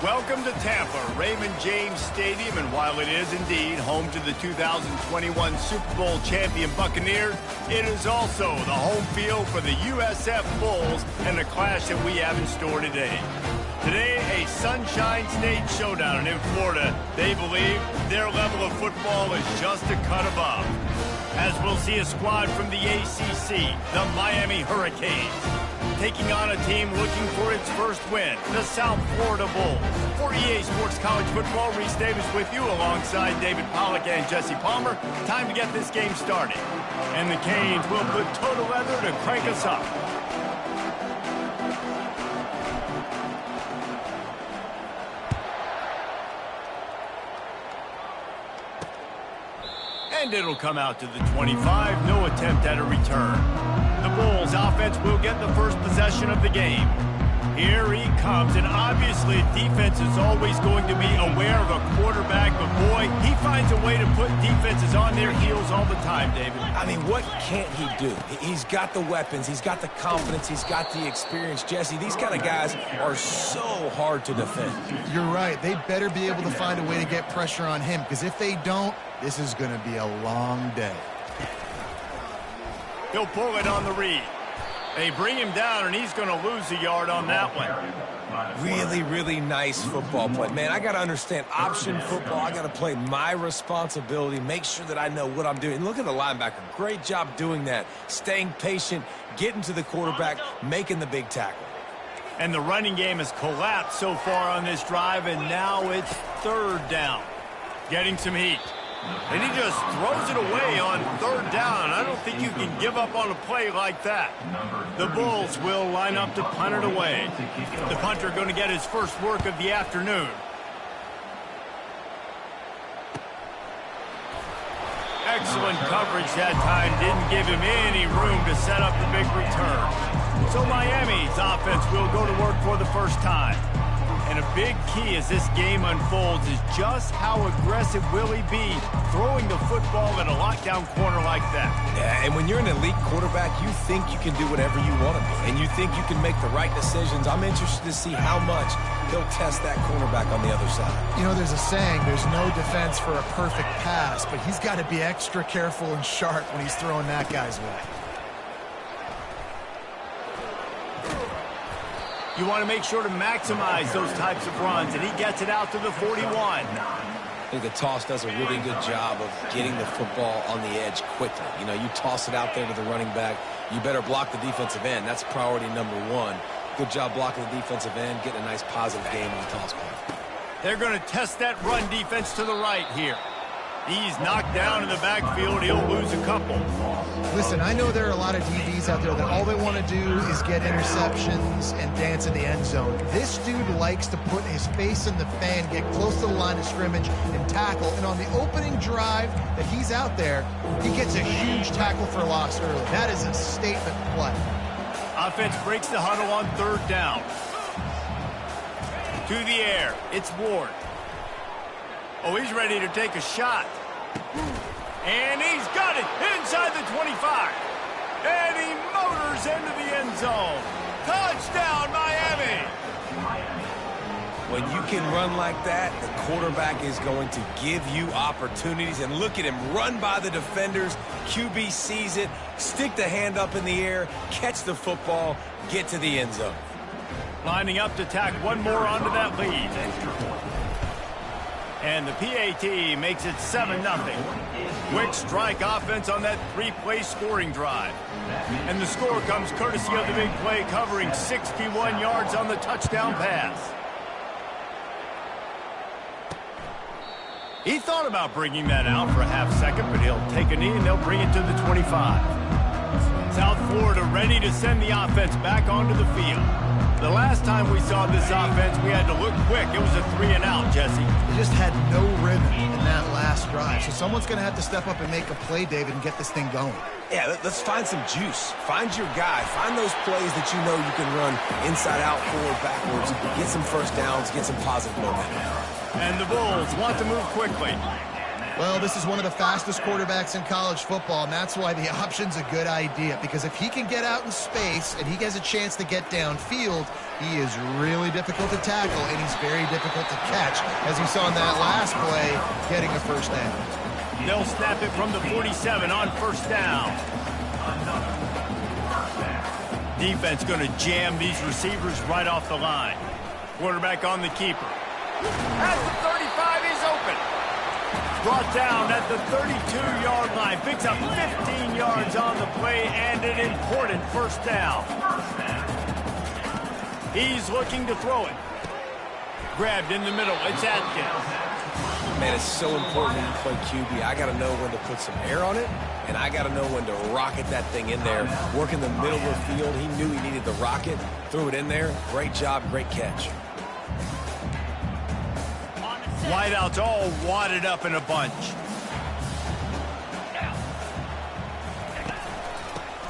Welcome to Tampa, Raymond James Stadium, and while it is indeed home to the 2021 Super Bowl champion Buccaneers, it is also the home field for the USF Bulls and the clash that we have in store today. Today, a Sunshine State showdown, and in Florida, they believe their level of football is just a cut above. As we'll see a squad from the ACC, the Miami Hurricanes, taking on a team looking for its first win, the South Florida Bulls. For EA Sports College Football, Reese Davis with you alongside David Pollack and Jesse Palmer. Time to get this game started. And the Canes will put total leather to crank us up. And it'll come out to the 25. No attempt at a return. The Bulls offense will get the first possession of the game. Here he comes, and obviously defense is always going to be aware of a quarterback, but boy, he finds a way to put defenses on their heels all the time, David. I mean, what can't he do? He's got the weapons, he's got the confidence, he's got the experience. Jesse, these kind of guys are so hard to defend. You're right. They better be able to find a way to get pressure on him, because if they don't, this is going to be a long day. He'll pull it on the read. They bring him down, and he's going to lose a yard on that one. Really, really nice football play. Man, I got to understand option football. I got to play my responsibility, make sure that I know what I'm doing. Look at the linebacker. Great job doing that. Staying patient, getting to the quarterback, making the big tackle. And the running game has collapsed so far on this drive, and now it's third down. Getting some heat. And he just throws it away on third down. I don't think you can give up on a play like that. The Bulls will line up to punt it away. The punter going to get his first work of the afternoon. Excellent coverage that time. Didn't give him any room to set up the big return. So Miami's offense will go to work for the first time. And a big key as this game unfolds is just how aggressive will he be throwing the football at a lockdown corner like that. Yeah, and when you're an elite quarterback, you think you can do whatever you want to be, and you think you can make the right decisions. I'm interested to see how much he'll test that cornerback on the other side. You know, there's a saying, there's no defense for a perfect pass, but he's got to be extra careful and sharp when he's throwing that guy's way. You want to make sure to maximize those types of runs, and he gets it out to the 41. I think the toss does a really good job of getting the football on the edge quickly. You know, you toss it out there to the running back, you better block the defensive end. That's priority number one. Good job blocking the defensive end, getting a nice positive game on the toss point. They're going to test that run defense to the right here. He's knocked down in the backfield. He'll lose a couple. Listen, I know there are a lot of DBs out there that all they want to do is get interceptions and dance in the end zone. This dude likes to put his face in the fan, get close to the line of scrimmage, and tackle. And on the opening drive that he's out there, he gets a huge tackle for loss early. That is a statement play. Offense breaks the huddle on third down. To the air. It's Ward. Oh, he's ready to take a shot. And he's got it inside the 25. And he motors into the end zone. Touchdown, Miami. When you can run like that, the quarterback is going to give you opportunities. And look at him run by the defenders. QB sees it, stick the hand up in the air, catch the football, get to the end zone. Lining up to tack one more onto that lead. And the PAT makes it 7-0. Quick strike offense on that three-play scoring drive. And the score comes courtesy of the big play, covering 61 yards on the touchdown pass. He thought about bringing that out for a half second, but he'll take a knee and they'll bring it to the 25. South Florida ready to send the offense back onto the field. The last time we saw this offense, we had to look quick. It was a 3-and-out, Jesse. They just had no rhythm in that last drive. So someone's going to have to step up and make a play, David, and get this thing going. Yeah, let's find some juice. Find your guy. Find those plays that you know you can run inside out, forward, backwards. Get some first downs, get some positive momentum. And the Bulls want to move quickly. Well, this is one of the fastest quarterbacks in college football, and that's why the option's a good idea, because if he can get out in space and he has a chance to get downfield, he is really difficult to tackle, and he's very difficult to catch, as you saw in that last play, getting a first down. They'll snap it from the 47 on first down. Defense going to jam these receivers right off the line. Quarterback on the keeper. At the 35, he's open. Brought down at the 32-yard line. Picks up 15 yards on the play and an important first down. He's looking to throw it. Grabbed in the middle. It's Atkins. Man, it's so important when you play QB. I got to know when to put some air on it, and I got to know when to rocket that thing in there. Work in the middle of the field. He knew he needed the rocket. Threw it in there. Great job, great catch. Wideouts all wadded up in a bunch.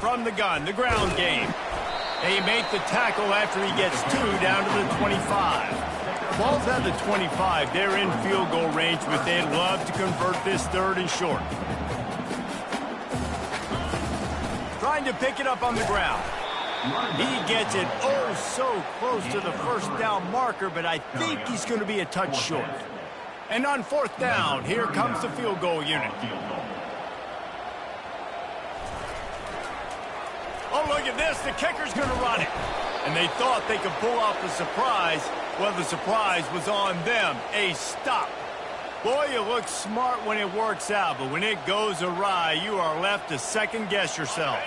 From the gun, the ground game. They make the tackle after he gets 2 down to the 25. Ball's at the 25. They're in field goal range, but they'd love to convert this 3rd and short. Trying to pick it up on the ground. He gets it oh so close to the first down marker, but I think he's going to be a touch short. And on 4th down, here comes the field goal unit. Oh, look at this. The kicker's going to run it. And they thought they could pull off the surprise. Well, the surprise was on them. A stop. Boy, you look smart when it works out, but when it goes awry, you are left to second-guess yourself.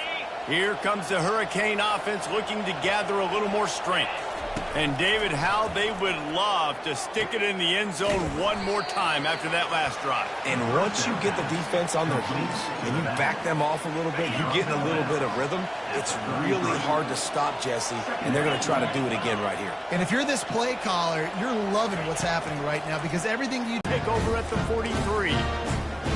Here comes the Hurricane offense looking to gather a little more strength. And David, how they would love to stick it in the end zone one more time after that last drive. And once you get the defense on their heels and you back them off a little bit, you get in a little bit of rhythm, it's really hard to stop, Jesse, and they're going to try to do it again right here. And if you're this play caller, you're loving what's happening right now, because everything you Pick over at the 43.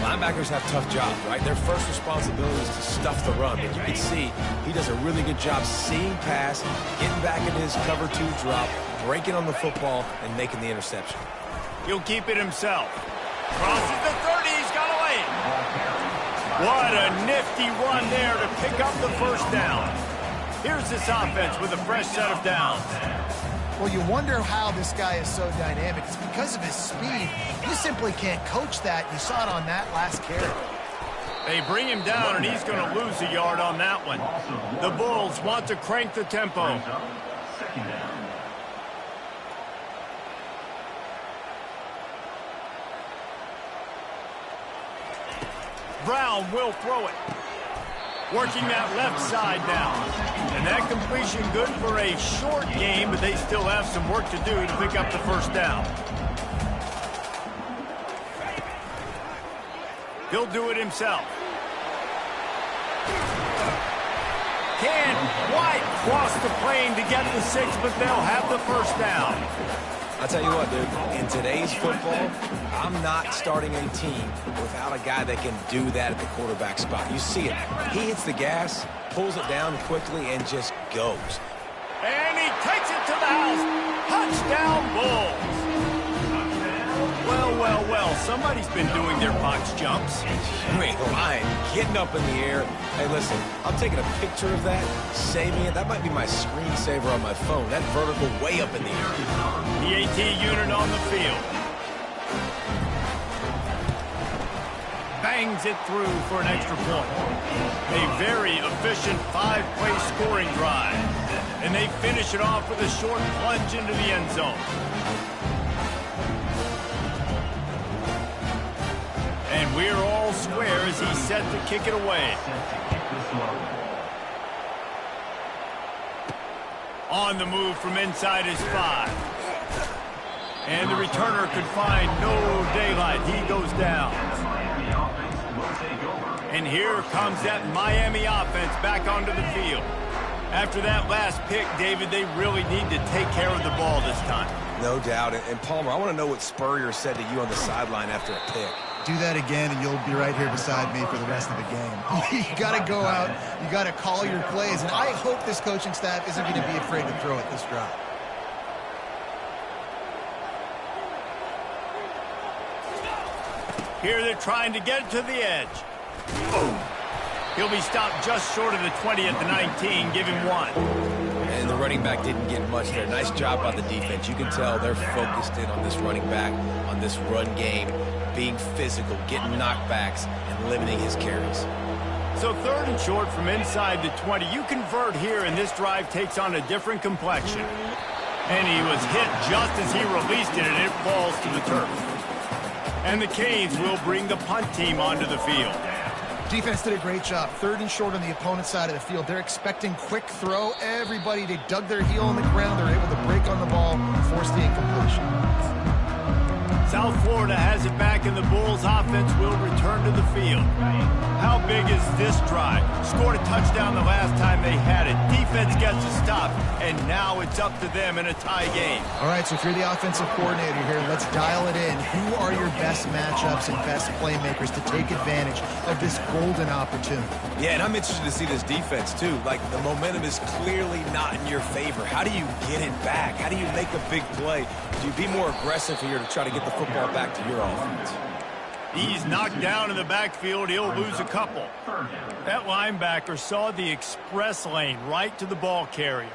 Linebackers have tough jobs, right? Their first responsibility is to stuff the run. But you can see he does a really good job seeing pass, getting back into his cover 2 drop, breaking on the football, and making the interception. He'll keep it himself. Crosses the 30. He's got away. What a nifty run there to pick up the first down. Here's this offense with a fresh set of downs. Well, you wonder how this guy is so dynamic. It's because of his speed. You simply can't coach that. You saw it on that last carry. They bring him down, and he's going to lose a yard on that one. The Bulls want to crank the tempo. Brown will throw it. Working that left side now. And that completion good for a short game, but they still have some work to do to pick up the first down. He'll do it himself. Can quite cross the plane to get the 6, but they'll have the first down. I'll tell you what, dude, in today's football, I'm not starting a team without a guy that can do that at the quarterback spot. You see it. He hits the gas, pulls it down quickly, and just goes. And he takes it to the house. Touchdown, Bulls. Well, well, well, somebody's been doing their box jumps. You ain't lying. Getting up in the air. Hey, listen, I'm taking a picture of that, saving it. That might be my screensaver on my phone. That vertical way up in the air. The AT unit on the field. Bangs it through for an extra point. A very efficient 5-play scoring drive. And they finish it off with a short plunge into the end zone. And we're all square as he's set to kick it away. On the move from inside his 5. And the returner could find no daylight. He goes down. And here comes that Miami offense back onto the field. After that last pick, David, they really need to take care of the ball this time. No doubt. And Palmer, I want to know what Spurrier said to you on the sideline after a pick. Do that again, and you'll be right here beside me for the rest of the game. You got to go out. You got to call your plays, and I hope this coaching staff isn't going to be afraid to throw it this drive. Here they're trying to get it to the edge. Boom. He'll be stopped just short of the 20 at the 19. Give him 1. And the running back didn't get much there. Nice job by the defense. You can tell they're focused in on this running back, on this run game, being physical, getting knockbacks, and limiting his carries. So 3rd and short from inside the 20. You convert here, and this drive takes on a different complexion. And he was hit just as he released it, and it falls to the turf. And the Canes will bring the punt team onto the field. Defense did a great job. 3rd and short on the opponent's side of the field. They're expecting quick throw. Everybody, they dug their heel on the ground. They're able to break on the ball, force the incompletion. South Florida has it back, and the Bulls offense will return to the field. How big is this drive? Scored a touchdown the last time they had it. Defense gets a stop, and now it's up to them in a tie game. All right, so if you're the offensive coordinator here, let's dial it in. Who are your best matchups and best playmakers to take advantage of this golden opportunity? Yeah, and I'm interested to see this defense, too. Like, the momentum is clearly not in your favor. How do you get it back? How do you make a big play? Do you be more aggressive here to try to get the football back to your offense? He's knocked down in the backfield. He'll lose a couple. That linebacker saw the express lane right to the ball carrier.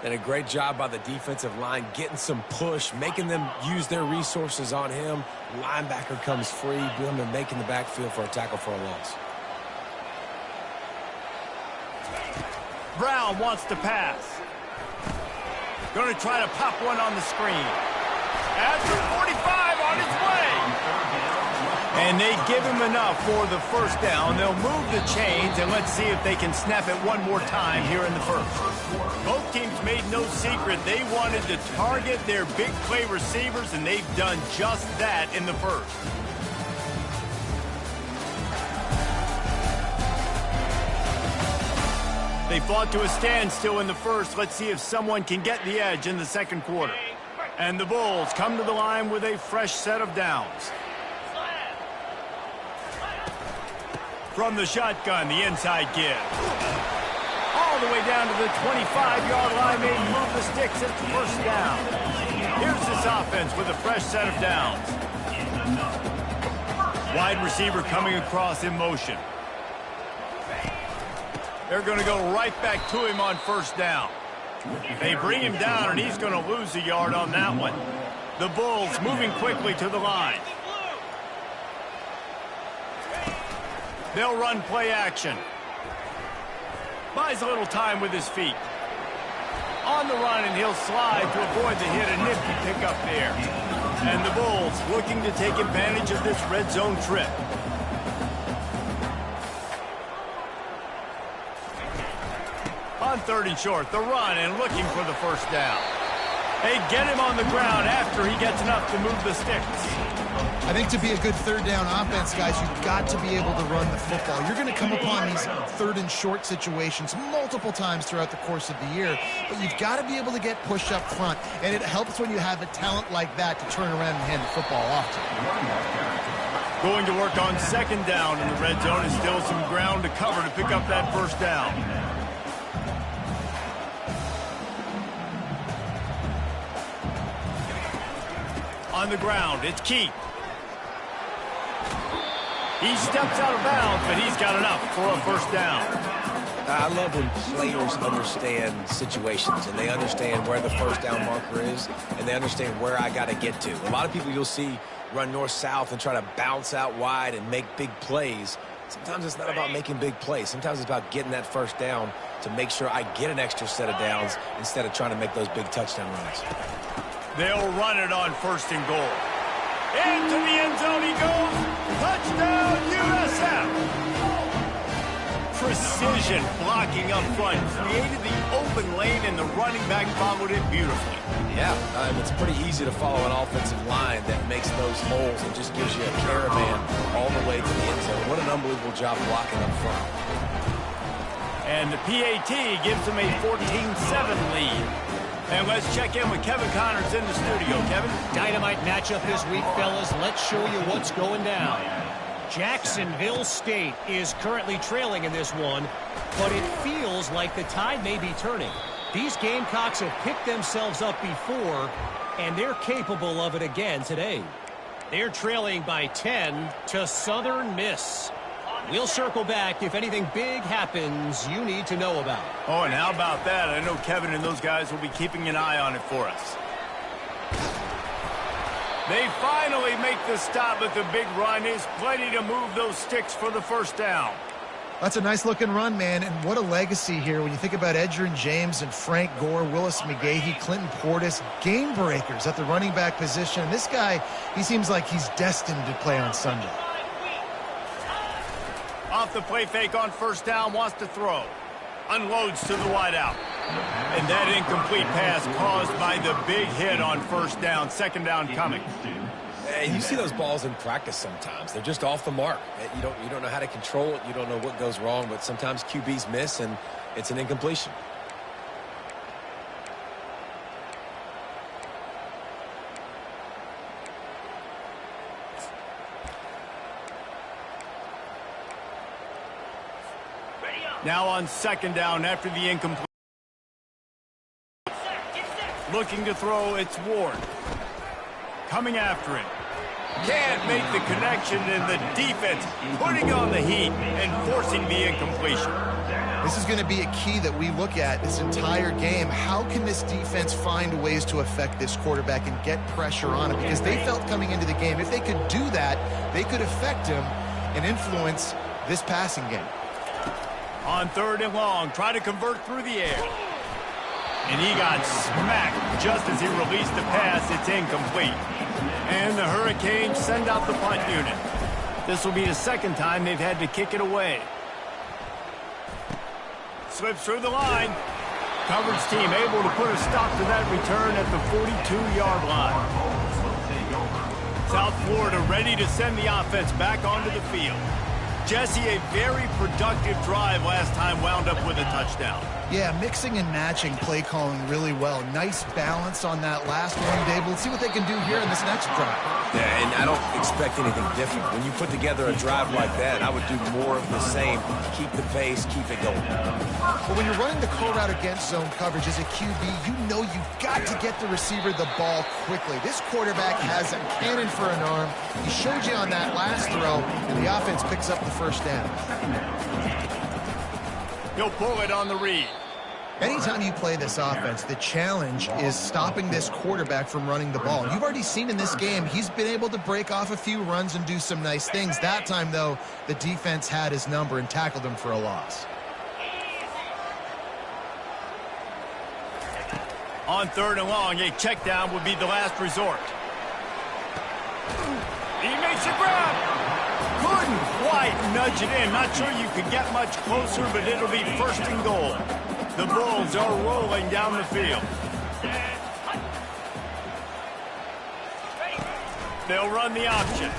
And a great job by the defensive line getting some push, making them use their resources on him. Linebacker comes free, boom, and making the backfield for a tackle for a loss. Brown wants to pass. Going to try to pop one on the screen. After 45 on his way. And they give him enough for the first down. They'll move the chains, and let's see if they can snap it one more time here in the first. Both teams made no secret they wanted to target their big play receivers, and they've done just that in the first. They fought to a standstill in the first. Let's see if someone can get the edge in the second quarter. And the Bulls come to the line with a fresh set of downs. From the shotgun, the inside give. All the way down to the 25-yard line. They move the sticks at the first down. Here's this offense with a fresh set of downs. Wide receiver coming across in motion. They're going to go right back to him on first down. They bring him down, and he's going to lose a yard on that one. The Bulls moving quickly to the line. They'll run play action. Buys a little time with his feet. On the run, and he'll slide to avoid the hit. A nifty pickup there. And the Bulls looking to take advantage of this red zone trip. On 3rd and short, the run, and looking for the first down. They get him on the ground after he gets enough to move the sticks. I think to be a good 3rd down offense, guys, you've got to be able to run the football. You're going to come upon these 3rd and short situations multiple times throughout the course of the year, but you've got to be able to get push up front, and it helps when you have a talent like that to turn around and hand the football off to. Going to work on 2nd down in the red zone, is still some ground to cover to pick up that first down. On the ground, it's Keith. He steps out of bounds, but he's got enough for a first down. I love when players understand situations, and they understand where the first down marker is, and they understand where I got to get to. A lot of people you'll see run north-south and try to bounce out wide and make big plays. Sometimes it's not about making big plays. Sometimes it's about getting that first down to make sure I get an extra set of downs instead of trying to make those big touchdown runs. They'll run it on 1st and goal. Into the end zone he goes. Touchdown, USF. Precision blocking up front. Created the open lane, and the running back followed it beautifully. Yeah, it's pretty easy to follow an offensive line that makes those holes and just gives you a caravan all the way to the end zone. What an unbelievable job blocking up front. And the PAT gives them a 14-7 lead. And let's check in with Kevin Connors in the studio. Kevin? Dynamite matchup this week, fellas. Let's show you what's going down. Jacksonville State is currently trailing in this one, but it feels like the tide may be turning. These Gamecocks have picked themselves up before, and they're capable of it again today. They're trailing by 10 to Southern Miss. We'll circle back if anything big happens you need to know about. Oh, and how about that? I know Kevin and those guys will be keeping an eye on it for us. They finally make the stop, but the big run is plenty to move those sticks for the first down. That's a nice-looking run, man, and what a legacy here. When you think about Edgerrin James and Frank Gore, Willis McGahee, Clinton Portis, game breakers at the running back position. And this guy, he seems like he's destined to play on Sunday. Off the play fake on first down, wants to throw. Unloads to the wideout. And that incomplete pass caused by the big hit on first down. Second down coming. And you see those balls in practice sometimes. They're just off the mark. You don't know how to control it. You don't know what goes wrong, but sometimes QBs miss, and it's an incompletion. Now on second down after the incomplete. Looking to throw, it's Ward. Coming after it. Can't make the connection, and the defense putting on the heat and forcing the incompletion. This is going to be a key that we look at this entire game. How can this defense find ways to affect this quarterback and get pressure on him? Because they felt coming into the game, if they could do that, they could affect him and influence this passing game. On third and long, try to convert through the air. And he got smacked just as he released the pass. It's incomplete. And the Hurricanes send out the punt unit. This will be the second time they've had to kick it away. Slips through the line. Coverage team able to put a stop to that return at the 42-yard line. South Florida ready to send the offense back onto the field. Jesse, a very productive drive last time wound up with a touchdown. Yeah, mixing and matching play calling really well. Nice balance on that last one, Dave. Let's see what they can do here in this next drive. Yeah, and I don't expect anything different. When you put together a drive like that, I would do more of the same. Keep the pace, keep it going. But when you're running the curl route against zone coverage as a QB, you know you've got to get the receiver the ball quickly. This quarterback has a cannon for an arm. He showed you on that last throw, and the offense picks up the first down. He'll pull it on the read. Anytime you play this offense, the challenge is stopping this quarterback from running the ball. You've already seen in this game, he's been able to break off a few runs and do some nice things. That time, though, the defense had his number and tackled him for a loss. On third and long, a check down would be the last resort. He makes a grab. Couldn't quite nudge it in. Not sure you could get much closer, but it'll be first and goal. The Bulls are rolling down the field. They'll run the option.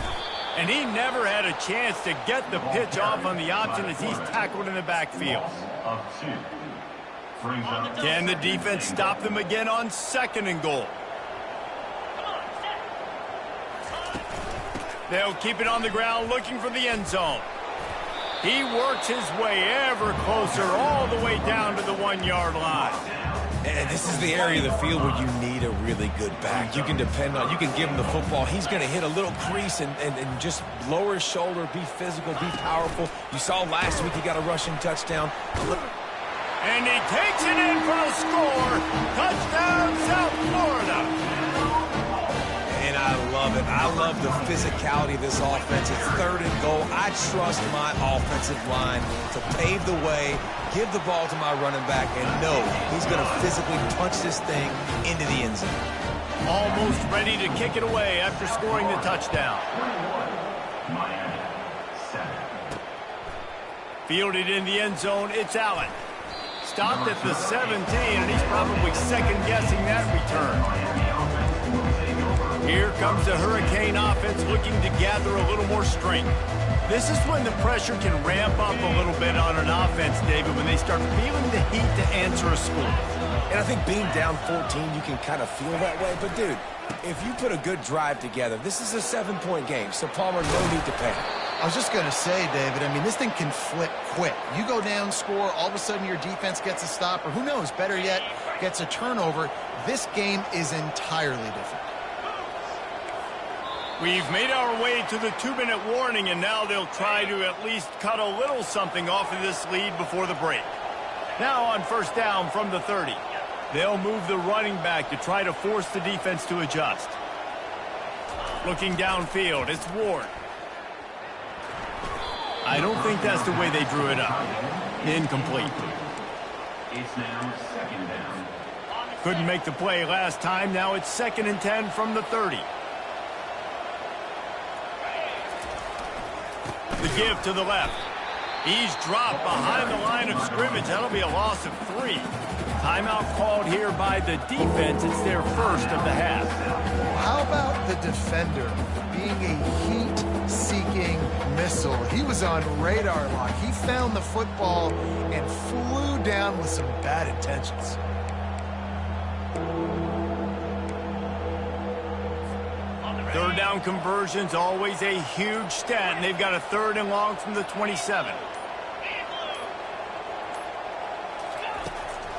And he never had a chance to get the pitch off on the option as he's tackled in the backfield. Can the defense stop them again on second and goal? They'll keep it on the ground looking for the end zone. He works his way ever closer all the way down to the 1-yard line. And this is the area of the field where you need a really good back. You can depend on, you can give him the football. He's going to hit a little crease and just lower his shoulder, be physical, be powerful. You saw last week he got a rushing touchdown. And he takes it in for the score. Touchdown, South Florida. And I love it. I love the physicality of this offense. It's third and goal. I trust my offensive line to pave the way, give the ball to my running back, and know he's going to physically punch this thing into the end zone. Almost ready to kick it away after scoring the touchdown. Fielded in the end zone, it's Allen. Stopped at the 17, and he's probably second-guessing that return. Here comes the Hurricane offense looking to gather a little more strength. This is when the pressure can ramp up a little bit on an offense, David, when they start feeling the heat to answer a score. And I think being down 14, you can kind of feel that way. But, dude, if you put a good drive together, this is a 7-point game, so Palmer, no need to panic. I was just going to say, David, I mean, this thing can flip quick. You go down, score, all of a sudden your defense gets a stop, or who knows, better yet, gets a turnover. This game is entirely different. We've made our way to the 2-minute warning, and now they'll try to at least cut a little something off of this lead before the break. Now on first down from the 30. They'll move the running back to try to force the defense to adjust. Looking downfield, it's Ward. I don't think that's the way they drew it up. Incomplete. It's now second down. Couldn't make the play last time. Now it's 2nd and 10 from the 30. The give to the left. He's dropped behind the line of scrimmage. That'll be a loss of 3. Timeout called here by the defense. It's their first of the half. How about the defender being a heat-seeking missile? He was on radar lock. He found the football and flew down with some bad intentions. Third down conversions, always a huge stat, and they've got a 3rd and long from the 27.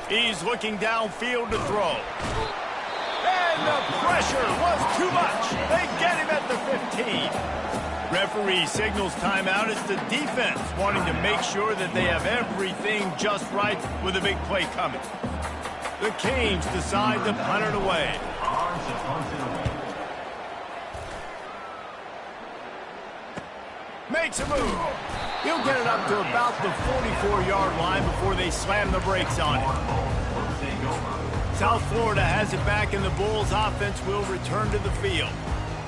He's looking downfield to throw. And the pressure was too much. They get him at the 15. Referee signals timeout. It's the defense wanting to make sure that they have everything just right with a big play coming. The Canes decide to punt it away. Makes a move. He'll get it up to about the 44-yard line before they slam the brakes on it. South Florida has it back, and the Bulls offense will return to the field.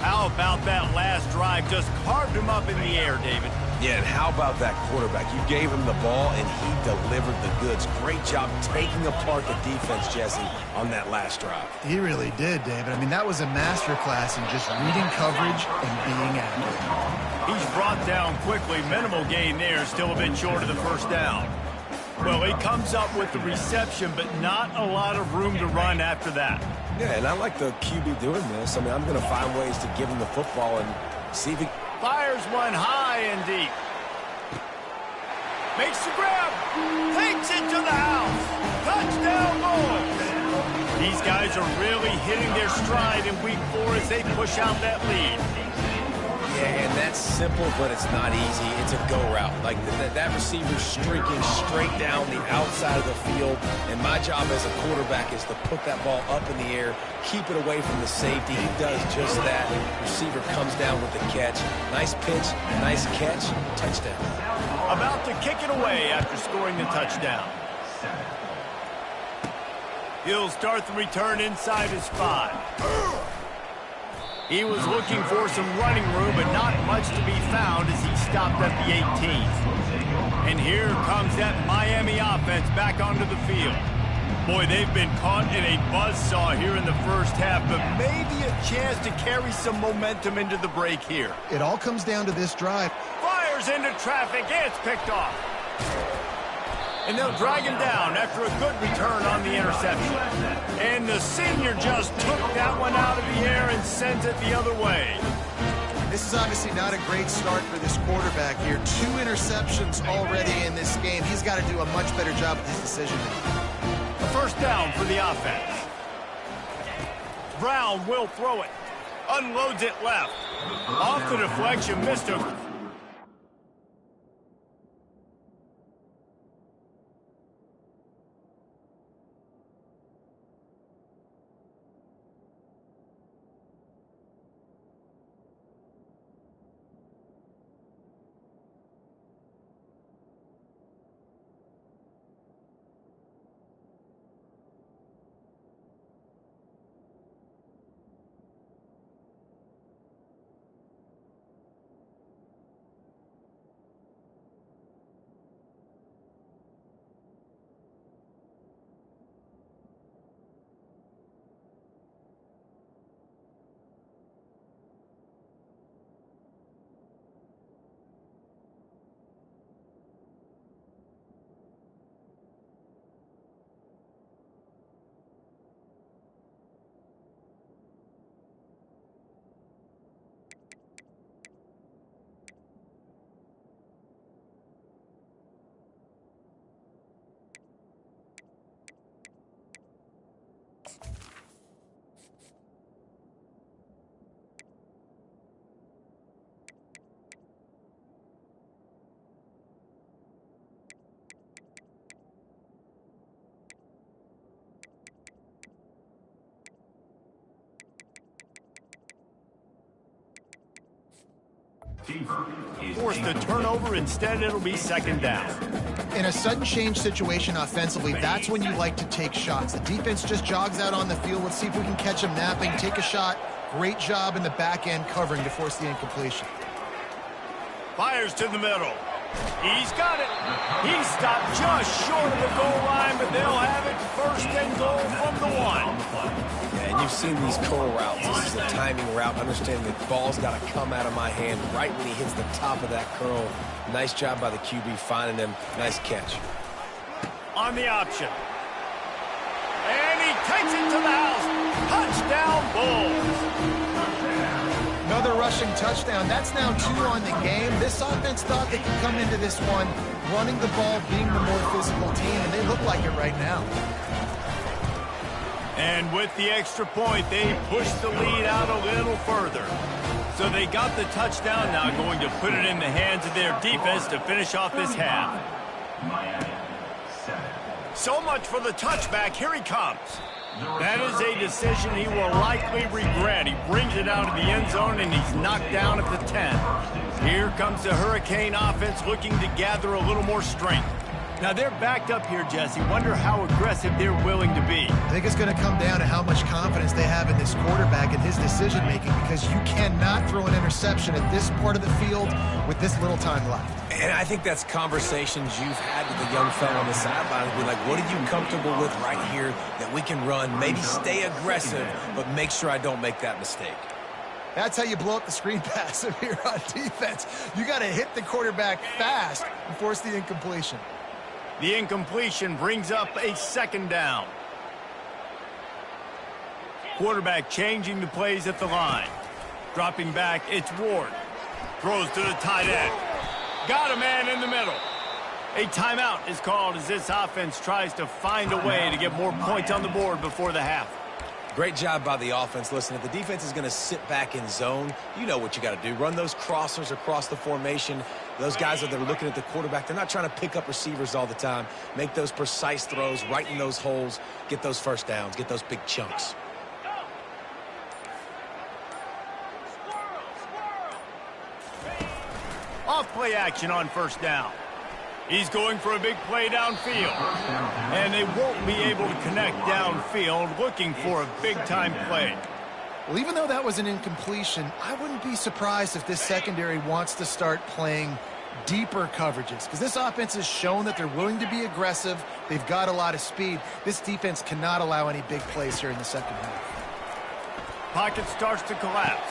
How about that last drive? Just carved him up in the air, David. Yeah, and how about that quarterback? You gave him the ball, and he delivered the goods. Great job taking apart the defense, Jesse, on that last drive. He really did, David. I mean, that was a masterclass in just reading coverage and being accurate. He's brought down quickly. Minimal gain there, still a bit short of the first down. Well, he comes up with the reception, but not a lot of room to run after that. Yeah, and I like the QB doing this. I mean, I'm going to find ways to give him the football and see if he... Fires one high and deep. Makes the grab. Takes it to the house. Touchdown, Bulls. These guys are really hitting their stride in week 4 as they push out that lead. Yeah, and that's simple, but it's not easy. It's a go route. Like, that receiver's streaking straight down the outside of the field, and my job as a quarterback is to put that ball up in the air, keep it away from the safety. He does just that. Receiver comes down with the catch. Nice pitch, nice catch, touchdown. About to kick it away after scoring the touchdown. He'll start the return inside his 5. He was looking for some running room, but not much to be found as he stopped at the 18th. And here comes that Miami offense back onto the field. Boy, they've been caught in a buzzsaw here in the first half, but maybe a chance to carry some momentum into the break here. It all comes down to this drive. Fires into traffic, it's picked off. And they'll drag him down after a good return on the interception. And the senior just took that one out of the air and sends it the other way. This is obviously not a great start for this quarterback here. 2 interceptions already in this game. He's got to do a much better job with his decision-making. A first down for the offense. Brown will throw it. Unloads it left. Off the deflection, missed him. Forced a turnover. Instead, it'll be second down. In a sudden change situation offensively, that's when you like to take shots. The defense just jogs out on the field. Let's see if we can catch them napping. Take a shot. Great job in the back end covering to force the incompletion. Fires to the middle. He's got it. He stopped just short of the goal line, but they'll have it first and goal from the 1. Yeah, and you've seen these curl routes. This is a timing route. Understand the ball's got to come out of my hand right when he hits the top of that curl. Nice job by the QB finding him. Nice catch. On the option. And he takes it to the house. Touchdown, Bulls. Another rushing touchdown. That's now 2 on the game. This offense thought they could come into this one running the ball, being the more physical team, and they look like it right now. And with the extra point, they pushed the lead out a little further. So they got the touchdown, now going to put it in the hands of their defense to finish off this half. So much for the touchback. Here he comes. That is a decision he will likely regret. He brings it out of the end zone, and he's knocked down at the 10. Here comes the Hurricane offense looking to gather a little more strength. Now, they're backed up here, Jesse. Wonder how aggressive they're willing to be. I think it's going to come down to how much confidence they have in this quarterback and his decision-making, because you cannot throw an interception at this part of the field with this little time left. And I think that's conversations you've had with the young fella on the sideline. Be like, what are you comfortable with right here that we can run? Maybe stay aggressive, but make sure I don't make that mistake. That's how you blow up the screen pass here on defense. You got to hit the quarterback fast and force the incompletion. The incompletion brings up a second down. Quarterback changing the plays at the line. Dropping back, it's Ward. Throws to the tight end. Got a man in the middle. A timeout is called as this offense tries to find a way to get more points on the board before the half. Great job by the offense. Listen, if the defense is going to sit back in zone, you know what you got to do. Run those crossers across the formation. Those guys that are looking at the quarterback, they're not trying to pick up receivers all the time. Make those precise throws right in those holes. Get those first downs. Get those big chunks. Off play action on first down. He's going for a big play downfield. And they won't be able to connect downfield, looking for a big-time play. Well, even though that was an incompletion, I wouldn't be surprised if this secondary wants to start playing deeper coverages, because this offense has shown that they're willing to be aggressive. They've got a lot of speed. This defense cannot allow any big plays here in the second half. Pocket starts to collapse.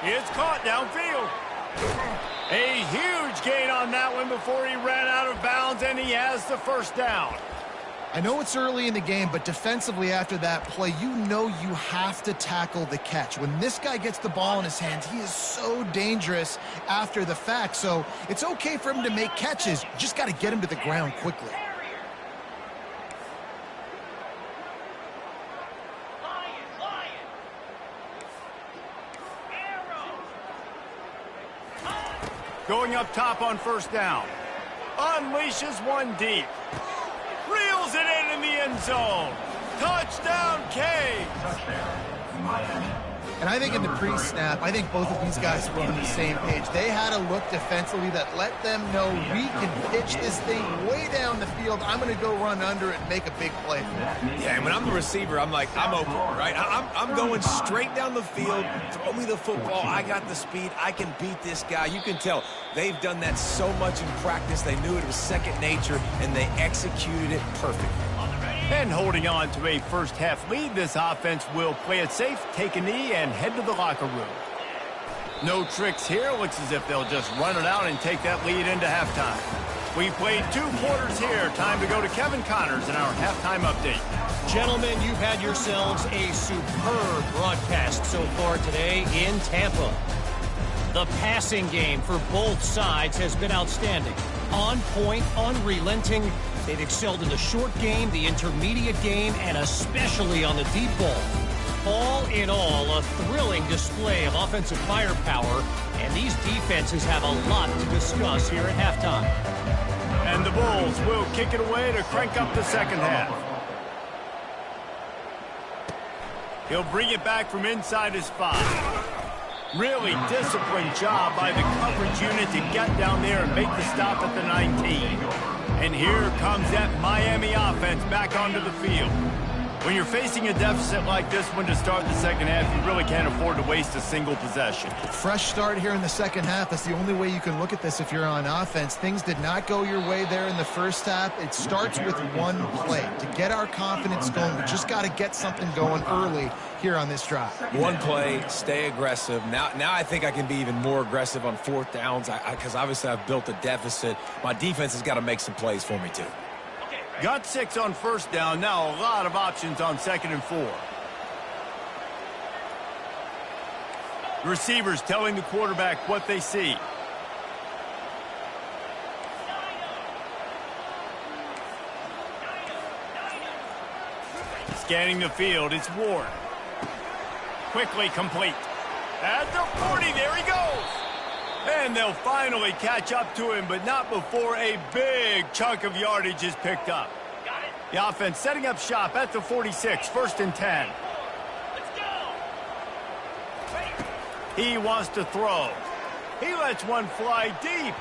It's caught downfield. A huge gain on that one before he ran out of bounds, and he has the first down. I know it's early in the game, but defensively after that play, you know you have to tackle the catch. When this guy gets the ball in his hands, he is so dangerous after the fact. So it's okay for him to make catches. You just got to get him to the ground quickly. Going up top on first down. Unleashes one deep. Reels it in the end zone. Touchdown, K. And I think in the pre-snap, I think both of these guys were on the same page. They had a look defensively that let them know we can pitch this thing way down the field. I'm going to go run under it and make a big play. Yeah, and when I'm the receiver, I'm like, I'm open, right? I'm going straight down the field. Throw me the football. I got the speed. I can beat this guy. You can tell they've done that so much in practice. They knew it was second nature, and they executed it perfectly. And holding on to a first-half lead, this offense will play it safe, take a knee, and head to the locker room. No tricks here. Looks as if they'll just run it out and take that lead into halftime. We played 2 quarters here. Time to go to Kevin Connors in our halftime update. Gentlemen, you've had yourselves a superb broadcast so far today in Tampa. The passing game for both sides has been outstanding. On point, unrelenting. They've excelled in the short game, the intermediate game, and especially on the deep ball. All in all, a thrilling display of offensive firepower, and these defenses have a lot to discuss here at halftime. And the Bulls will kick it away to crank up the second half. He'll bring it back from inside his 5. Really disciplined job by the coverage unit to get down there and make the stop at the 19. And here comes that Miami offense back onto the field. When you're facing a deficit like this one to start the second half, you really can't afford to waste a single possession. Fresh start here in the second half. That's the only way you can look at this if you're on offense. Things did not go your way there in the first half. It starts with one play. To get our confidence going, we just got to get something going early here on this drive. One play, stay aggressive. Now I think I can be even more aggressive on fourth downs because obviously I've built a deficit. My defense has got to make some plays for me too. Got 6 on first down. Now a lot of options on 2nd and 4. The receivers telling the quarterback what they see. Scanning the field, it's Ward. Quickly complete. At the 40, there he goes. And they'll finally catch up to him, but not before a big chunk of yardage is picked up. The offense setting up shop at the 46, 1st and 10. He wants to throw. He lets one fly deep.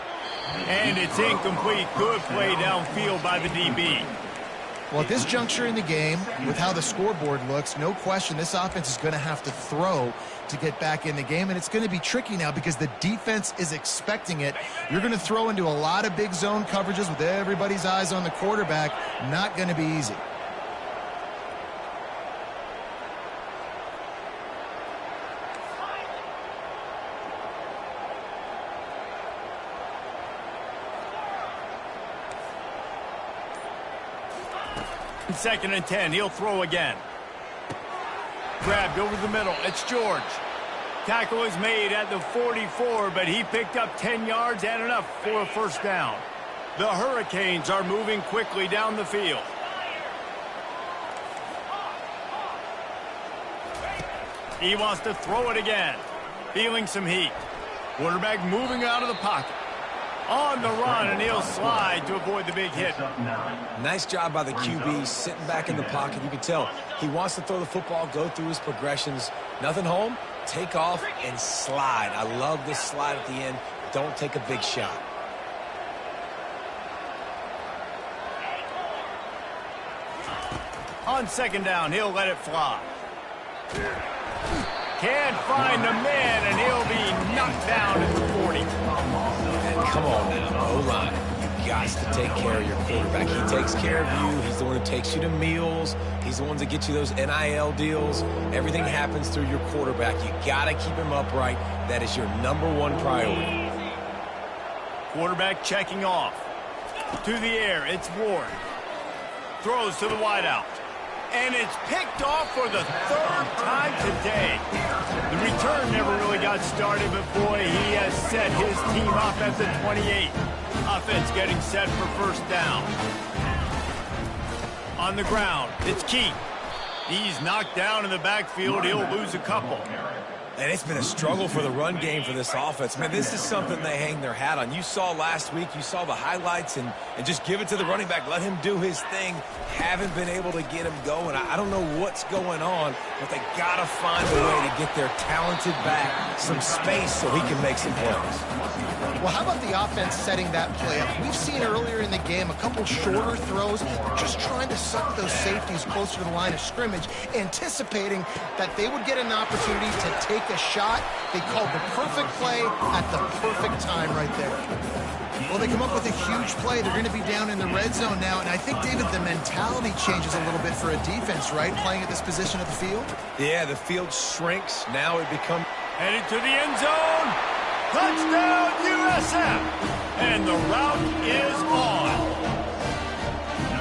And it's incomplete. Good play downfield by the DB. Well, at this juncture in the game, with how the scoreboard looks, no question this offense is going to have to throw to get back in the game, and it's going to be tricky now because the defense is expecting it. You're going to throw into a lot of big zone coverages with everybody's eyes on the quarterback. Not going to be easy. Second and 10, he'll throw again. Grabbed over the middle, it's George. Tackle is made at the 44, but he picked up 10 yards and enough for a first down. The Hurricanes are moving quickly down the field. He wants to throw it again. Feeling some heat. Quarterback moving out of the pocket. On the run, and he'll slide to avoid the big hit. Nice job by the QB, sitting back in the pocket. You can tell he wants to throw the football, go through his progressions. Nothing home, take off, and slide. I love this slide at the end. Don't take a big shot. On 2nd down, he'll let it fly. Can't find the man, and he'll be knocked down at the 40. Come on now, O-line. You got to take care of your quarterback. He takes care of you. He's the one who takes you to meals. He's the one that gets you those NIL deals. Everything happens through your quarterback. You got to keep him upright. That is your #1 priority. Quarterback checking off. To the air, it's Ward. Throws to the wideout. And it's picked off for the 3rd time today. The return never really got started, but boy, he has set his team up at the 28. Offense getting set for first down. On the ground, it's Keith. He's knocked down in the backfield. He'll lose a couple. And it's been a struggle for the run game for this offense. Man, this is something they hang their hat on. You saw last week, you saw the highlights, and just give it to the running back. Let him do his thing. Haven't been able to get him going. I don't know what's going on, but they got to find a way to get their talented back some space so he can make some plays. Well, how about the offense setting that play up? We've seen earlier in the game a couple shorter throws, just trying to suck those safeties closer to the line of scrimmage, anticipating that they would get an opportunity to take a shot. They called the perfect play at the perfect time right there. Well, they come up with a huge play. They're going to be down in the red zone now, and I think, David, the mentality changes a little bit for a defense, right, playing at this position of the field? Yeah, the field shrinks. Now it becomes... Headed to the end zone. Touchdown, USF. And the route is on.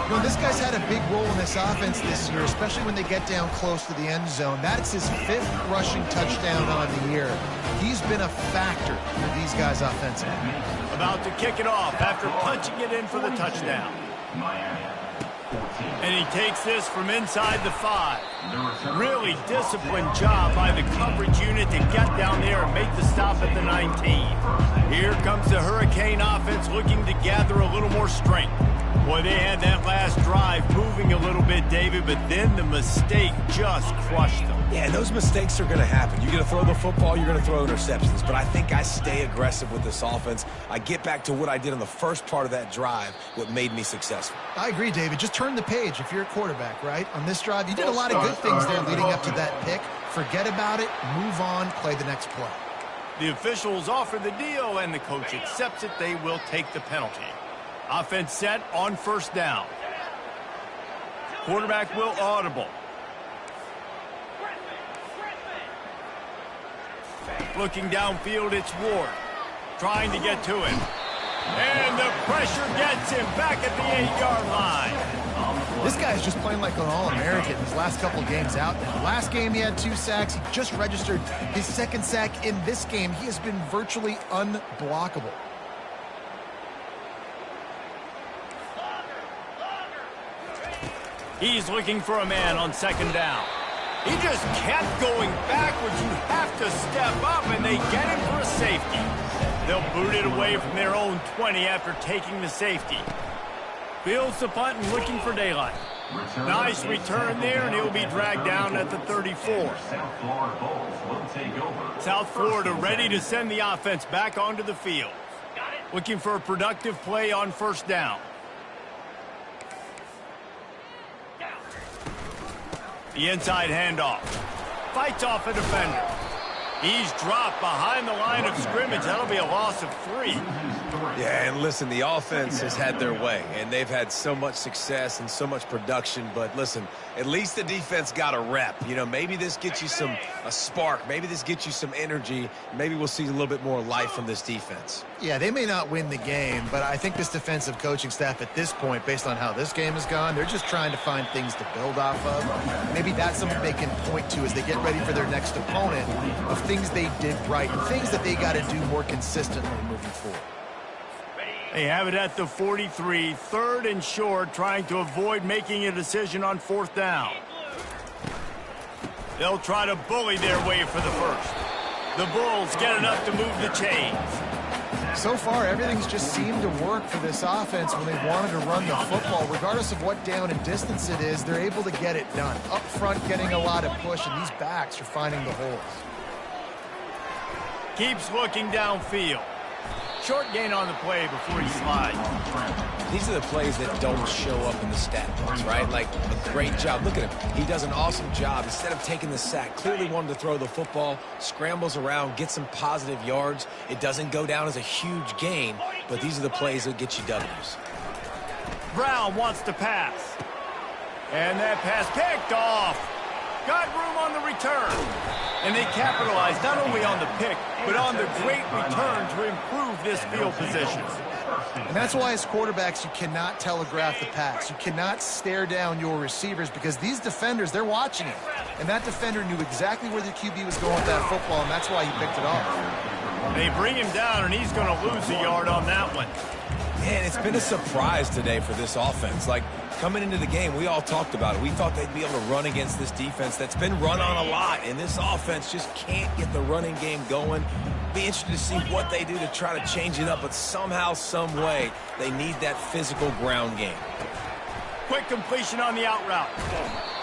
You know, this guy's had a big role in this offense this year, especially when they get down close to the end zone. That's his 5th rushing touchdown on the year. He's been a factor for these guys offensively. About to kick it off after punching it in for the touchdown. And he takes this from inside the 5. Really disciplined job by the coverage unit to get down there and make the stop at the 19. Here comes the Hurricane offense looking to gather a little more strength. Boy, they had that last drive moving a little bit, David, but then the mistake just crushed them. Yeah, and those mistakes are going to happen. You're going to throw the football, you're going to throw interceptions. But I think I stay aggressive with this offense. I get back to what I did on the first part of that drive, what made me successful. I agree, David. Just turn the page if you're a quarterback, right? On this drive, you did a lot of good things there leading up to that pick. Forget about it, move on, play the next play. The officials offer the deal, and the coach accepts it. They will take the penalty. Offense set on first down. Quarterback will audible. Looking downfield, it's Ward. Trying to get to him. And the pressure gets him back at the 8-yard line. This guy's just playing like an All-American his last couple games out now. Last game he had 2 sacks. He just registered his 2nd sack in this game. He has been virtually unblockable. He's looking for a man on 2nd down. He just kept going backwards. You have to step up, and they get him for a safety. They'll boot it away from their own 20 after taking the safety. Fields the punt and looking for daylight. Nice return there, and he'll be dragged down at the 34. South Florida ready to send the offense back onto the field. Looking for a productive play on first down. The inside handoff. Fights off a defender. He's dropped behind the line of scrimmage. That'll be a loss of 3. Yeah, and listen, the offense has had their way, and they've had so much success and so much production. But listen, at least the defense got a rep. You know, maybe this gets you a spark. Maybe this gets you some energy. Maybe we'll see a little bit more life from this defense. Yeah, they may not win the game, but I think this defensive coaching staff at this point, based on how this game has gone, they're just trying to find things to build off of. Maybe that's something they can point to as they get ready for their next opponent, of things they did right and things that they got to do more consistently moving forward. They have it at the 43, 3rd and short, trying to avoid making a decision on 4th down. They'll try to bully their way for the first. The Bulls get enough to move the chains. So far, everything's just seemed to work for this offense when they wanted to run the football. Regardless of what down and distance it is, they're able to get it done. Up front, getting a lot of push, and these backs are finding the holes. Keeps looking downfield. Short gain on the play before he slides. These are the plays that don't show up in the stat books, right? Like a great job. Look at him. He does an awesome job. Instead of taking the sack, clearly wanted to throw the football, scrambles around, gets some positive yards. It doesn't go down as a huge gain, but these are the plays that get you W's. Brown wants to pass. And that pass picked off. Got room on the return. And they capitalized not only on the pick, but on the great return to improve this field position. And that's why as quarterbacks, you cannot telegraph the pass. You cannot stare down your receivers because these defenders, they're watching it. And that defender knew exactly where the QB was going with that football, and that's why he picked it off. They bring him down, and he's going to lose a yard on that one. Man, it's been a surprise today for this offense. Like, coming into the game, we all talked about it. We thought they'd be able to run against this defense that's been run on a lot, and this offense just can't get the running game going. Be interested to see what they do to try to change it up, but somehow, some way, they need that physical ground game. Quick completion on the out route.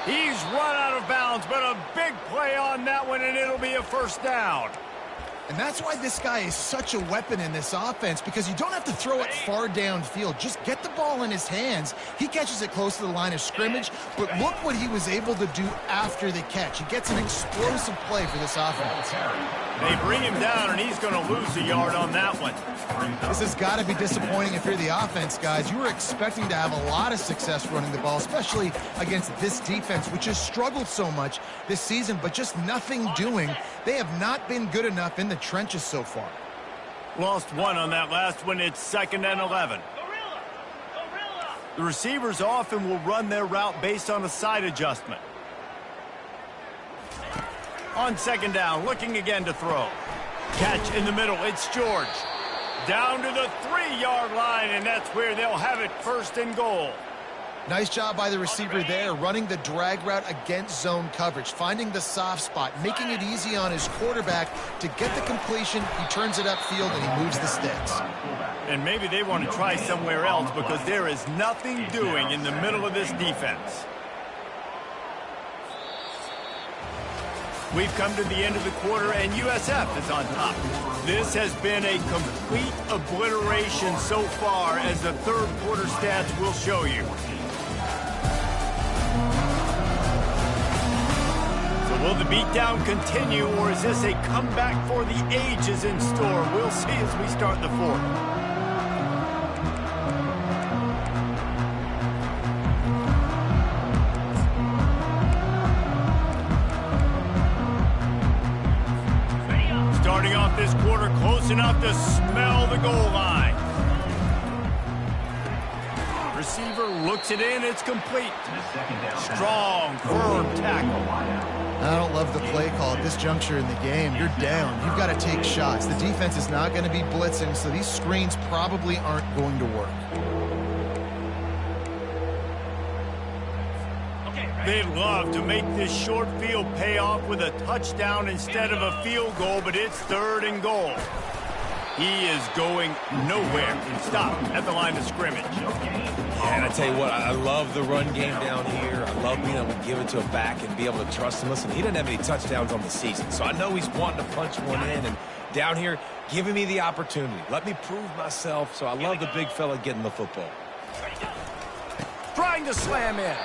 He's run out of bounds, but a big play on that one, and it'll be a first down. And that's why this guy is such a weapon in this offense, because you don't have to throw it far downfield. Just get the ball in his hands. He catches it close to the line of scrimmage, but look what he was able to do after the catch. He gets an explosive play for this offense. They bring him down, and he's going to lose a yard on that one. This has got to be disappointing if you're the offense, guys. You were expecting to have a lot of success running the ball, especially against this defense, which has struggled so much this season, but just nothing doing. They have not been good enough in the trenches so far. Lost one on that last one. It's 2nd and 11. The receivers often will run their route based on a side adjustment. On 2nd down, looking again to throw. Catch in the middle. It's George. Down to the 3-yard line, and that's where they'll have it 1st and goal. Nice job by the receiver there, running the drag route against zone coverage, finding the soft spot, making it easy on his quarterback to get the completion. He turns it upfield and he moves the sticks. And maybe they want to try somewhere else because there is nothing doing in the middle of this defense. We've come to the end of the quarter, and USF is on top. This has been a complete obliteration so far, as the third quarter stats will show you. So will the beatdown continue, or is this a comeback for the ages in store? We'll see as we start the fourth. Starting off this quarter close enough to smell the goal line. Receiver looks it in, it's complete. Strong, firm tackle. I don't love the play call at this juncture in the game. You're down. You've got to take shots. The defense is not going to be blitzing, so these screens probably aren't going to work. They'd love to make this short field pay off with a touchdown instead of a field goal, but it's 3rd and goal. He is going nowhere. Stop at the line of scrimmage. Yeah, and I tell you what, I love the run game down here. I love being able to give it to a back and be able to trust him. Listen, he didn't have any touchdowns on the season, so I know he's wanting to punch one in. And down here, giving me the opportunity. Let me prove myself, so I love the big fella getting the football. Trying to slam in.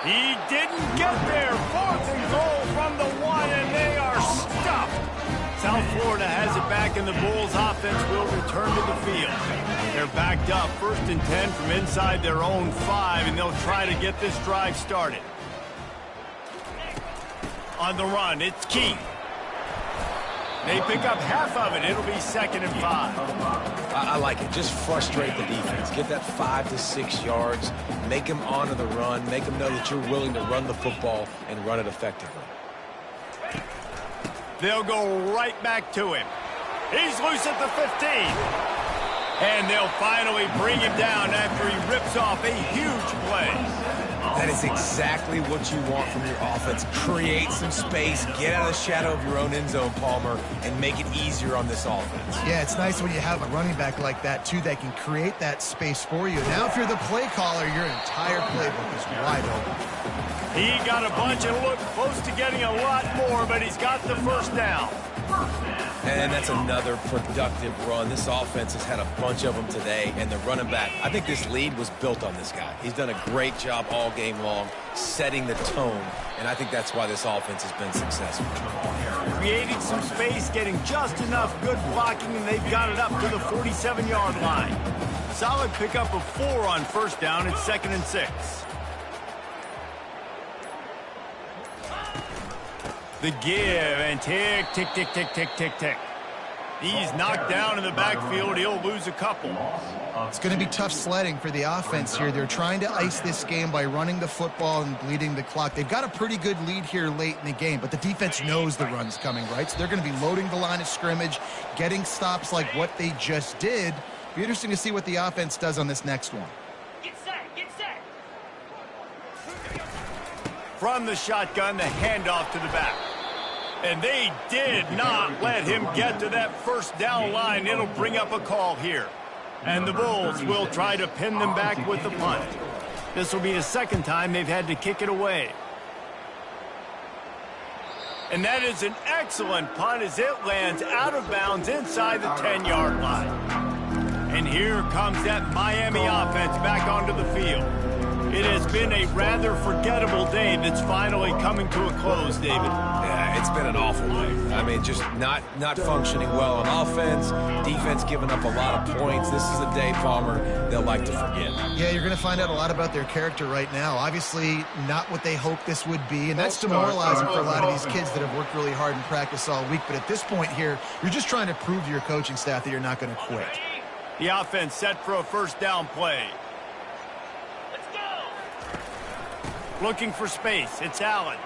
He didn't get there. 4th and goal from the 1, and they are stuffed. South Florida has it back, and the Bulls offense will return to the field. They're backed up, 1st and 10 from inside their own 5, and they'll try to get this drive started. On the run, it's Key. They pick up half of it. It'll be 2nd and 5. I like it. Just frustrate the defense. Get that 5 to 6 yards. Make them honor the run. Make them know that you're willing to run the football and run it effectively. They'll go right back to him. He's loose at the 15. And they'll finally bring him down after he rips off a huge play. That is exactly what you want from your offense. Create some space, get out of the shadow of your own end zone, Palmer, and make it easier on this offense. Yeah, it's nice when you have a running back like that, too, that can create that space for you. Now, if you're the play caller, your entire playbook is wide open. He got a bunch and looked close to getting a lot more, but he's got the 1st down. And that's another productive run. This offense has had a bunch of them today, and the running back, I think this lead was built on this guy. He's done a great job all game long, setting the tone, and I think that's why this offense has been successful. Creating some space, getting just enough good blocking, and they've got it up to the 47-yard line. Solid pickup of 4 on 1st down. It's 2nd and 6. The give, and tick, tick, tick, tick, tick, tick, tick. He's knocked down in the backfield. He'll lose a couple. It's going to be tough sledding for the offense here. They're trying to ice this game by running the football and bleeding the clock. They've got a pretty good lead here late in the game, but the defense knows the run's coming, right? So they're going to be loading the line of scrimmage, getting stops like what they just did. Be interesting to see what the offense does on this next one. Get set, get set. From the shotgun, the handoff to the back. And they did not let him get to that 1st down line. It'll bring up a call here. And the Bulls will try to pin them back with the punt. This will be the 2nd time they've had to kick it away. And that is an excellent punt as it lands out of bounds inside the 10-yard line. And here comes that Miami offense back onto the field. It has been a rather forgettable day that's finally coming to a close, David. Yeah, it's been an awful day. I mean, just not functioning well on offense, defense giving up a lot of points. This is a day, Palmer, they'll like to forget. Yeah, you're going to find out a lot about their character right now. Obviously, not what they hoped this would be, and that's demoralizing for a lot of these kids that have worked really hard in practice all week. But at this point here, you're just trying to prove to your coaching staff that you're not going to quit. The offense set for a 1st down play. Looking for space. It's Allen.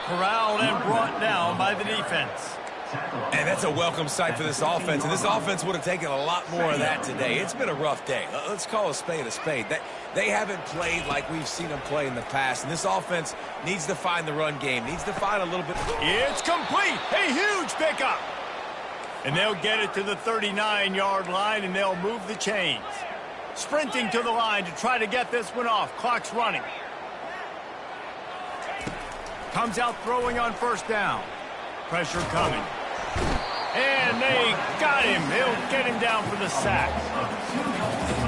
Corralled and brought down by the defense. And that's a welcome sight for this offense. And this offense would have taken a lot more of that today. It's been a rough day. Let's call a spade a spade. They haven't played like we've seen them play in the past. And this offense needs to find the run game, needs to find a little bit. It's complete. A huge pickup. And they'll get it to the 39-yard line, and they'll move the chains. Sprinting to the line to try to get this one off. Clock's running. Comes out throwing on first down. Pressure coming. And they got him. They'll get him down for the sack.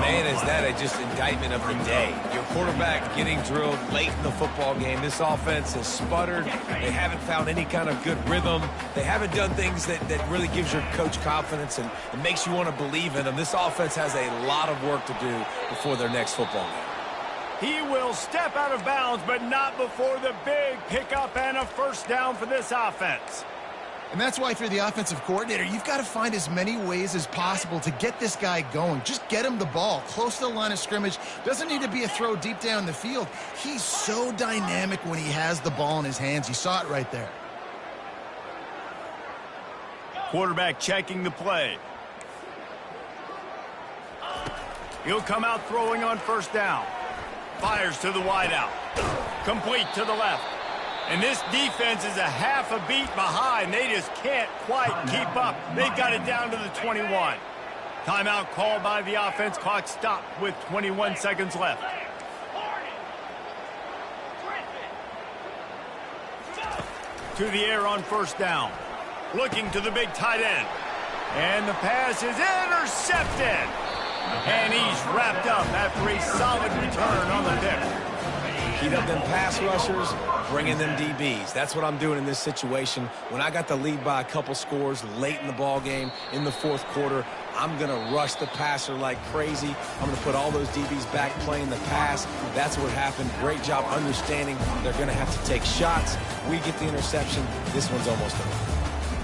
Man, is that just indictment of the day. Your quarterback getting drilled late in the football game. This offense has sputtered. They haven't found any kind of good rhythm. They haven't done things that really gives your coach confidence and makes you want to believe in them. This offense has a lot of work to do before their next football game. He will step out of bounds, but not before the big pickup and a first down for this offense. And that's why if you're the offensive coordinator, you've got to find as many ways as possible to get this guy going. Just get him the ball close to the line of scrimmage. Doesn't need to be a throw deep down the field. He's so dynamic when he has the ball in his hands. You saw it right there. Quarterback checking the play. He'll come out throwing on first down. Fires to the wideout. Complete to the left. And this defense is a half a beat behind. They just can't quite keep up. They've got it down to the 21. Timeout called by the offense. Clock stopped with 21 seconds left. To the air on first down. Looking to the big tight end. And the pass is intercepted. And he's wrapped up after a solid return on the pick. Heat up them pass rushers, bring in them DBs. That's what I'm doing in this situation. When I got the lead by a couple scores late in the ball game, in the fourth quarter, I'm going to rush the passer like crazy. I'm going to put all those DBs back playing the pass. That's what happened. Great job understanding they're going to have to take shots. We get the interception. This one's almost over.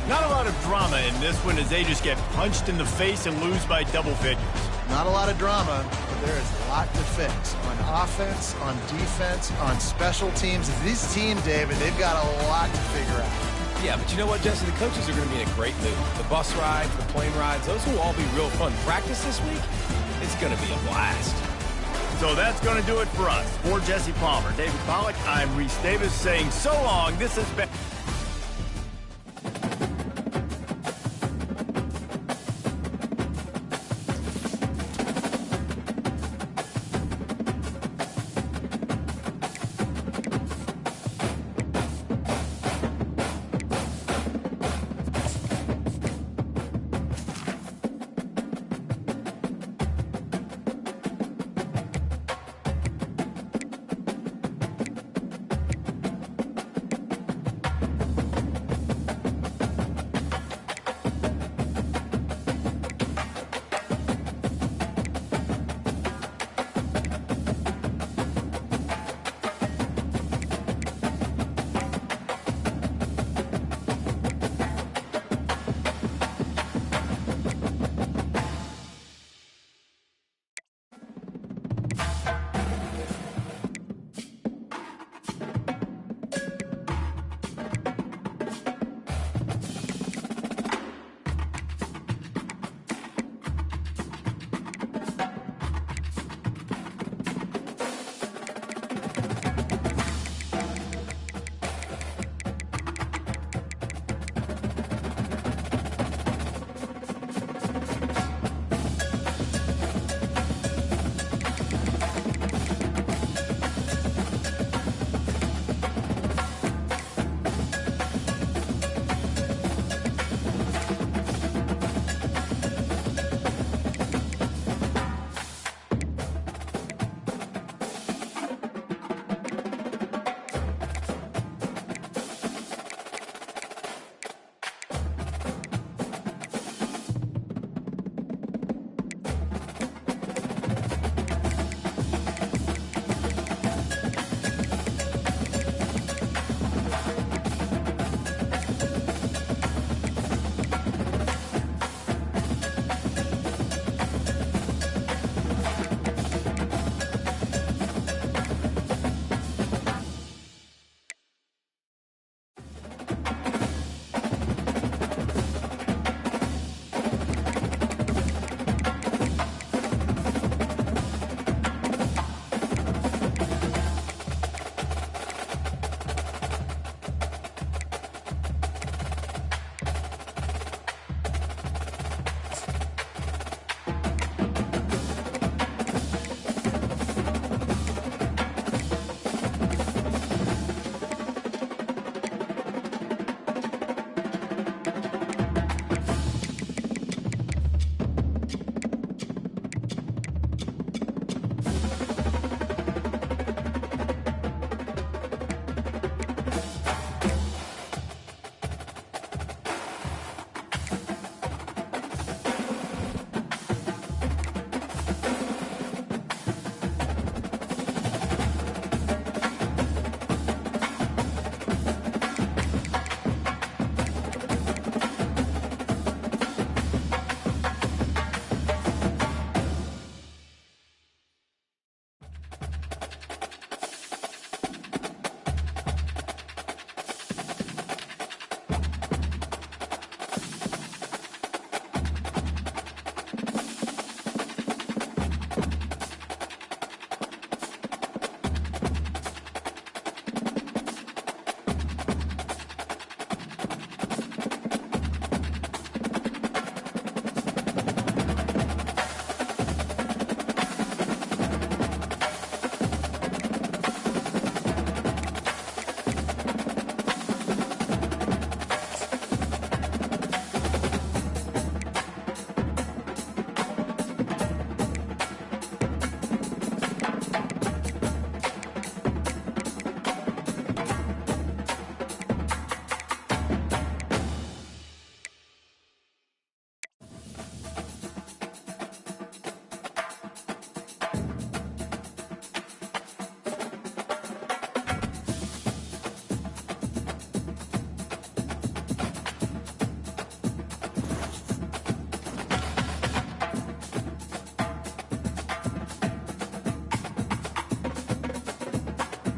Not a lot of drama in this one as they just get punched in the face and lose by double figures. Not a lot of drama, but there is a lot to fix. On offense, on defense, on special teams. This team, David, they've got a lot to figure out. Yeah, but you know what, Jesse? The coaches are going to be in a great mood. The bus rides, the plane rides, those will all be real fun. Practice this week, it's going to be a blast. So that's going to do it for us. For Jesse Palmer, David Pollack, I'm Reese Davis saying so long. This has been...